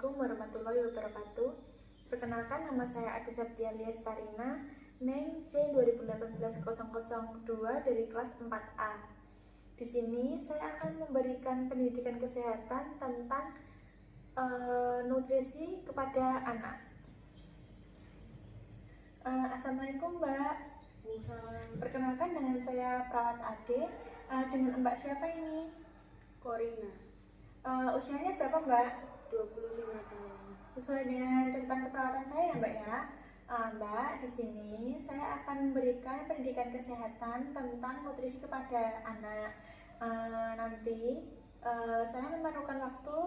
Assalamualaikum warahmatullahi wabarakatuh. Perkenalkan, nama saya Adi Septia Liestarina, NEM C2018-002 dari kelas 4A. Di sini saya akan memberikan pendidikan kesehatan tentang nutrisi kepada anak. Assalamualaikum Mbak. Perkenalkan, dengan saya Perawat Ade. Dengan Mbak siapa ini? Korina. Usianya berapa Mbak? 25 tahun. Sesuai dengan catatan keperawatan saya ya Mbak ya. Mbak, di sini saya akan memberikan pendidikan kesehatan tentang nutrisi kepada anak. Nanti saya memerlukan waktu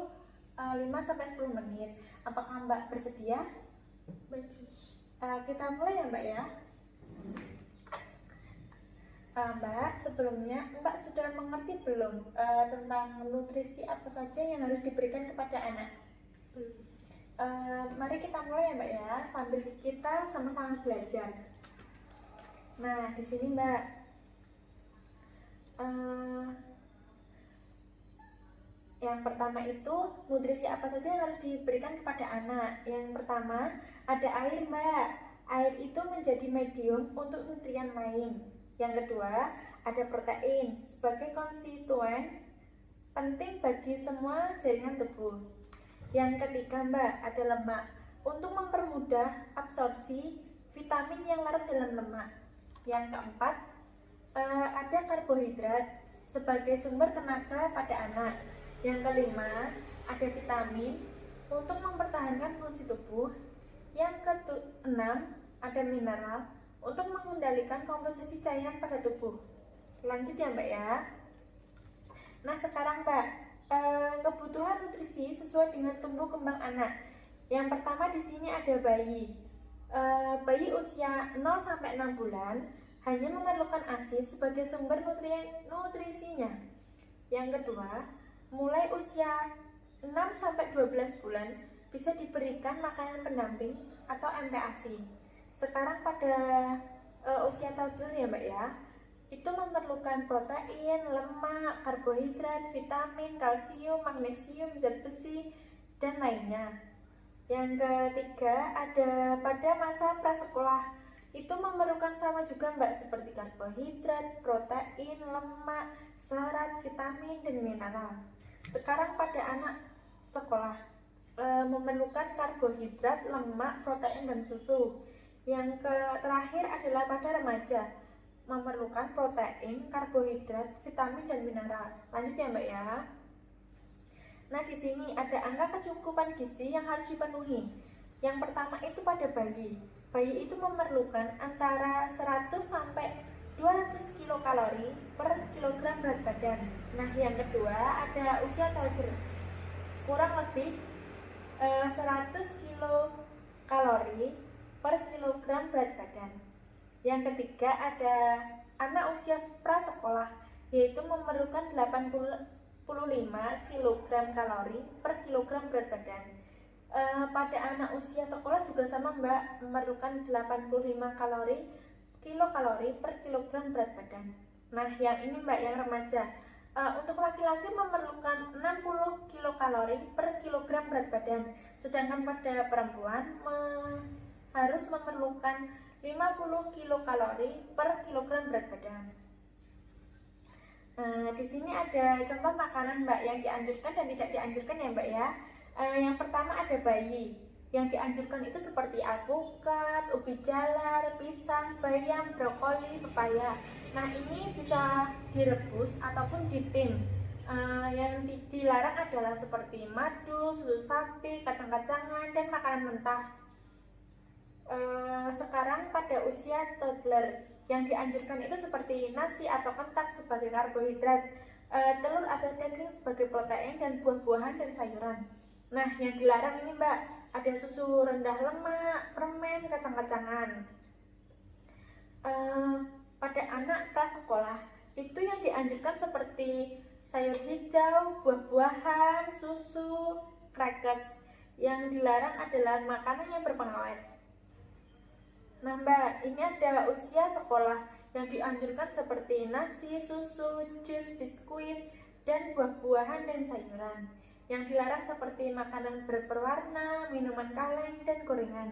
5-10 menit. Apakah Mbak bersedia? Baik, Sus. Kita mulai ya Mbak ya. Mbak, sebelumnya Mbak sudah mengerti belum tentang nutrisi apa saja yang harus diberikan kepada anak? Mari kita mulai ya Mbak ya, sambil kita sama-sama belajar. Nah, di sini Mbak, yang pertama itu nutrisi apa saja yang harus diberikan kepada anak. Yang pertama ada air Mbak. Air itu menjadi medium untuk nutrien lain. Yang kedua, ada protein sebagai konstituen penting bagi semua jaringan tubuh. Yang ketiga, Mbak, ada lemak untuk mempermudah absorpsi vitamin yang larut dalam lemak. Yang keempat, ada karbohidrat sebagai sumber tenaga pada anak. Yang kelima, ada vitamin untuk mempertahankan fungsi tubuh. Yang keenam, ada mineral untuk mengendalikan komposisi cairan pada tubuh. Lanjut ya Mbak ya. Nah sekarang Mbak, kebutuhan nutrisi sesuai dengan tumbuh kembang anak. Yang pertama di sini ada bayi. Bayi usia 0-6 bulan hanya memerlukan ASI sebagai sumber nutrisinya. Yang kedua, mulai usia 6-12 bulan bisa diberikan makanan pendamping atau MPASI. Sekarang pada usia toddler ya Mbak ya, itu memerlukan protein, lemak, karbohidrat, vitamin, kalsium, magnesium, zat besi, dan lainnya. Yang ketiga ada pada masa prasekolah, itu memerlukan sama juga Mbak, seperti karbohidrat, protein, lemak, serat, vitamin, dan mineral. Sekarang pada anak sekolah memerlukan karbohidrat, lemak, protein, dan susu. Yang terakhir adalah pada remaja, memerlukan protein, karbohidrat, vitamin, dan mineral. Lanjut ya Mbak ya. Nah di sini ada angka kecukupan gizi yang harus dipenuhi. Yang pertama itu pada bayi. Bayi itu memerlukan antara 100 sampai 200 kilokalori per kilogram berat badan. Nah yang kedua ada usia toddler, kurang lebih 100 kilokalori per kilogram berat badan. Yang ketiga ada anak usia prasekolah, yaitu memerlukan 85 kg kalori per kilogram berat badan. Pada anak usia sekolah juga sama Mbak, memerlukan 85 kilokalori per kilogram berat badan. Nah yang ini Mbak, yang remaja, untuk laki-laki memerlukan 60 kilokalori per kilogram berat badan, sedangkan pada perempuan harus memerlukan 50 kilokalori per kilogram berat badan. Di sini ada contoh makanan Mbak yang dianjurkan dan tidak dianjurkan ya Mbak ya. Yang pertama ada bayi. Yang dianjurkan itu seperti alpukat, ubi jalar, pisang, bayam, brokoli, pepaya. Nah ini bisa direbus ataupun ditim. Yang dilarang adalah seperti madu, susu sapi, kacang-kacangan, dan makanan mentah. Sekarang pada usia toddler, yang dianjurkan itu seperti nasi atau ketan sebagai karbohidrat, telur atau daging sebagai protein, dan buah-buahan dan sayuran. Nah yang dilarang ini Mbak, ada susu rendah lemak, permen, kacang-kacangan. Pada anak prasekolah itu yang dianjurkan seperti sayur hijau, buah-buahan, susu, crackers. Yang dilarang adalah makanan yang berpengawet. Nah Mbak, ini ada usia sekolah, yang dianjurkan seperti nasi, susu, jus, biskuit, dan buah-buahan dan sayuran. Yang dilarang seperti makanan berwarna, minuman kaleng, dan gorengan.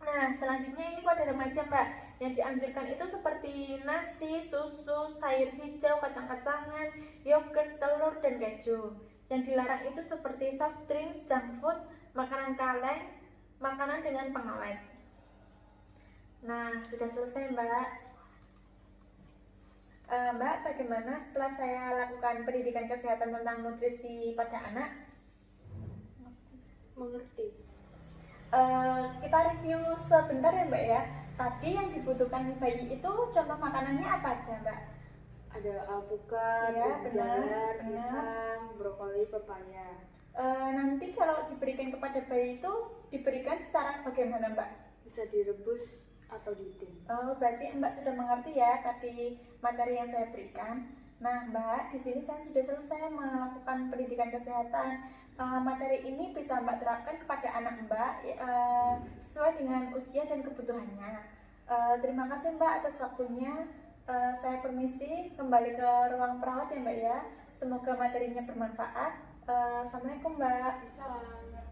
Nah, selanjutnya ini pada remaja, Mbak. Yang dianjurkan itu seperti nasi, susu, sayur hijau, kacang-kacangan, yogurt, telur, dan keju. Yang dilarang itu seperti soft drink, junk food, makanan kaleng, makanan dengan pengawet. Nah, sudah selesai, Mbak. Mbak, bagaimana setelah saya lakukan pendidikan kesehatan tentang nutrisi pada anak? Mengerti. Kita review sebentar ya, Mbak ya. Tadi yang dibutuhkan bayi itu contoh makanannya apa aja, Mbak? Ada alpukat, Iya, jalar, benar. pisang, brokoli, pepaya. Nanti kalau diberikan kepada bayi itu diberikan secara bagaimana, Mbak? Bisa direbus atau diudin. Oh, berarti Mbak sudah mengerti ya tadi materi yang saya berikan. Nah, Mbak, di sini saya sudah selesai melakukan pendidikan kesehatan. Materi ini bisa Mbak terapkan kepada anak Mbak sesuai dengan usia dan kebutuhannya. Terima kasih Mbak atas waktunya. Saya permisi kembali ke ruang perawat ya, Mbak ya. Semoga materinya bermanfaat. Assalamualaikum, Mbak. Salam.